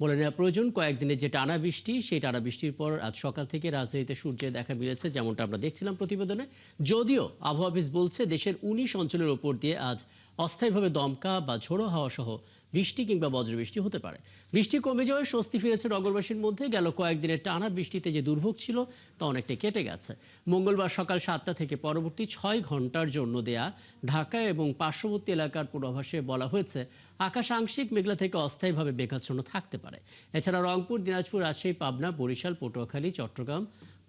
বলে নেওয়া প্রয়োজন। কয়েকদিনের যে টানা বৃষ্টি, সেই টানা বৃষ্টির পর আজ সকাল থেকে রাজধানীতে সূর্যের দেখা মিলেছে, যেমনটা আমরা দেখছিলাম প্রতিবেদনে। যদিও আবহাওয়া অফিস বলছে দেশের ১৯ অঞ্চলের ওপর দিয়ে আজ অস্থায়ীভাবে দমকা বা ঝোড়ো হাওয়া সহ বৃষ্টি কিংবা বজ্রবৃষ্টি হতে পারে। বৃষ্টি কমে যাওয়ায় স্বস্তি ফিরেছে নগরবাসীর মধ্যে। গেল কয়েকদিনের টানা বৃষ্টিতে যে দুর্ভোগ ছিল তা অনেকটা কেটে গেছে। মঙ্গলবার সকাল ৭টা থেকে পরবর্তী ৬ ঘন্টার জন্য দেয়া ঢাকা এবং পার্শ্ববর্তী এলাকার পূর্বাভাসে বলা হয়েছে আকাশ আংশিক মেঘলা থেকে অস্থায়ীভাবে মেঘাচ্ছন্ন থাকতে পারে। এছাড়া রংপুর, দিনাজপুর, রাজশাহী, পাবনা, বরিশাল, পটুয়াখালী, চট্টগ্রাম,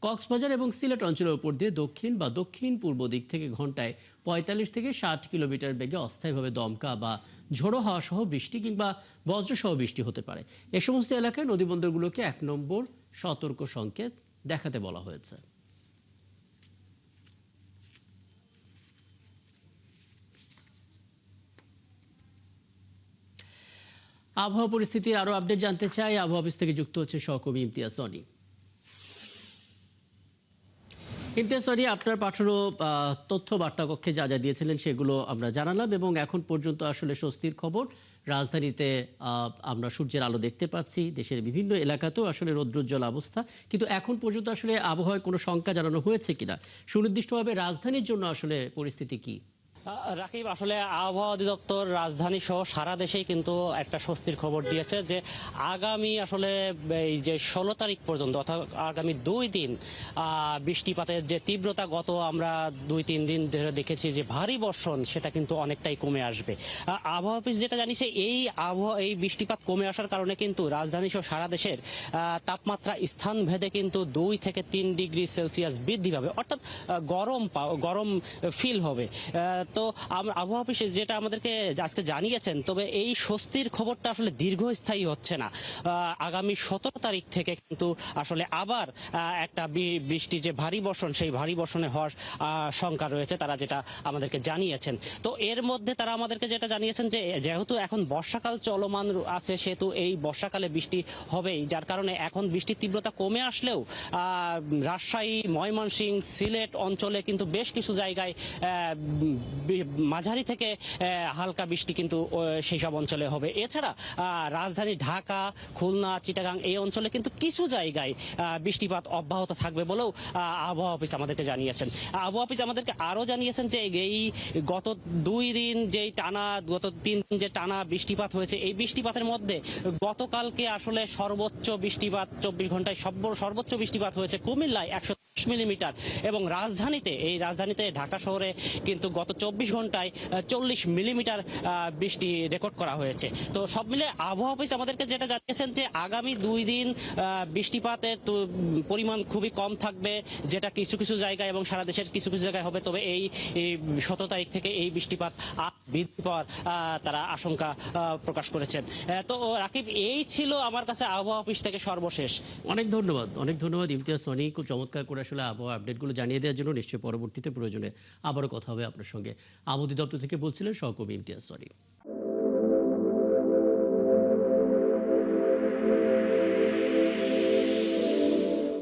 কক্সবাজার এবং সিলেট অঞ্চলের উপর দিয়ে দক্ষিণ বা দক্ষিণ পূর্ব দিক থেকে ঘন্টায় ৪৫ থেকে ৬০ কিলোমিটার বেগে অস্থায়ীভাবে দমকা বা ঝোড়ো হাওয়া সহ বৃষ্টি কিংবা বজ্রসহ বৃষ্টি হতে পারে। এ সমস্ত এলাকায় নদীবন্দরগুলোকে ১ নম্বর সতর্ক সংকেত দেখাতে বলা হয়েছে। আবহাওয়া পরিস্থিতির আরো আপডেট জানতে চাই। আবহাওয়া অফিস থেকে যুক্ত হচ্ছে সহকর্মী ইমতিয়াজ সনি। ইমতিয়াজ সনি, আপনার পাঠানো তথ্য বার্তা কক্ষে যা যা দিয়েছিলেন সেগুলো আমরা জানালাম এবং এখন পর্যন্ত আসলে স্বস্তির খবর। রাজধানীতে আমরা সূর্যের আলো দেখতে পাচ্ছি। দেশের বিভিন্ন এলাকাতেও আসলে রৌদ্রোজ্জ্বল অবস্থা, কিন্তু এখন পর্যন্ত আসলে আবহাওয়ায় কোনো শঙ্কা জানানো হয়েছে কিনা, সুনির্দিষ্টভাবে রাজধানীর জন্য আসলে পরিস্থিতি কি? রাকিব, আসলে আবহাওয়া অধিদপ্তর রাজধানী সহ সারা দেশেই কিন্তু একটা স্বস্তির খবর দিয়েছে যে আগামী আসলে এই যে ১৬ তারিখ পর্যন্ত, অর্থাৎ আগামী ২ দিন বৃষ্টিপাতের যে তীব্রতা গত আমরা ২-৩ দিন ধরে দেখেছি যে ভারী বর্ষণ, সেটা কিন্তু অনেকটাই কমে আসবে। আবহাওয়া অফিস যেটা জানিয়েছে, এই বৃষ্টিপাত কমে আসার কারণে কিন্তু রাজধানী সহ সারা দেশের তাপমাত্রা স্থান ভেদে কিন্তু ২ থেকে ৩ ডিগ্রি সেলসিয়াস বৃদ্ধি পাবে, অর্থাৎ গরম ফিল হবে। তো আবহাওয়া অফিস যেটা আমাদেরকে আজকে জানিয়েছেন, তবে এই স্বস্তির খবরটা আসলে দীর্ঘস্থায়ী হচ্ছে না। আগামী ১৭ তারিখ থেকে কিন্তু আসলে আবার একটা বৃষ্টি, যে ভারী বর্ষণ, সেই ভারী বর্ষণে হওয়ার শঙ্কা রয়েছে, তারা যেটা আমাদেরকে জানিয়েছেন। তো এর মধ্যে তারা আমাদেরকে যেটা জানিয়েছেন যে যেহেতু এখন বর্ষাকাল চলমান আছে, সেহেতু এই বর্ষাকালে বৃষ্টি হবেই, যার কারণে এখন বৃষ্টির তীব্রতা কমে আসলেও রাজশাহী, ময়মনসিংহ, সিলেট অঞ্চলে কিন্তু বেশ কিছু জায়গায় মাঝারি থেকে হালকা বৃষ্টি কিন্তু সেই সব অঞ্চলে হবে। এছাড়া রাজধানী ঢাকা, খুলনা, চিটাগাং এই অঞ্চলে কিন্তু কিছু জায়গায় বৃষ্টিপাত অব্যাহত থাকবে বলেও আবহাওয়া অফিস আমাদেরকে জানিয়েছেন। আবহাওয়া অফিস আমাদেরকে আরও জানিয়েছেন যে এই গত ২ দিন গত ৩ দিন যে টানা বৃষ্টিপাত হয়েছে, এই বৃষ্টিপাতের মধ্যে গতকালকে আসলে সর্বোচ্চ বৃষ্টিপাত ২৪ ঘন্টায় সর্বোচ্চ বৃষ্টিপাত হয়েছে কুমিল্লায় ১১০ মিলিমিটার, এবং রাজধানীতে ঢাকা শহরে কিন্তু গত ২৪ ঘন্টায় ৪০ মিলিমিটার বৃষ্টি রেকর্ড করা হয়েছে। তো সব মিলে আবহাওয়া অফিস আমাদেরকে যেটা জানিয়েছেন যে আগামী ২ দিন বৃষ্টিপাতের পরিমাণ খুবই কম থাকবে, যেটা কিছু কিছু জায়গায় এবং সারা দেশের কিছু কিছু জায়গায় হবে। তবে এই ১৭ তারিখ থেকে এই বৃষ্টিপাত বৃদ্ধি পাওয়ার তারা আশঙ্কা প্রকাশ করেছেন। তো রাকিব, এই ছিল আমার কাছে আবহাওয়া অফিস থেকে সর্বশেষ। অনেক ধন্যবাদ ইমতিয়াজ সনি, খুব চমৎকার করে আসলে আবহাওয়া আপডেটগুলো জানিয়ে দেওয়ার জন্য। নিশ্চয়ই পরবর্তীতে প্রয়োজনে আবারও কথা হবে আপনার সঙ্গে। আবহাওয়া অধিদপ্তর থেকে বলছিলেন সহকর্মী ইমতিয়াজ সনি।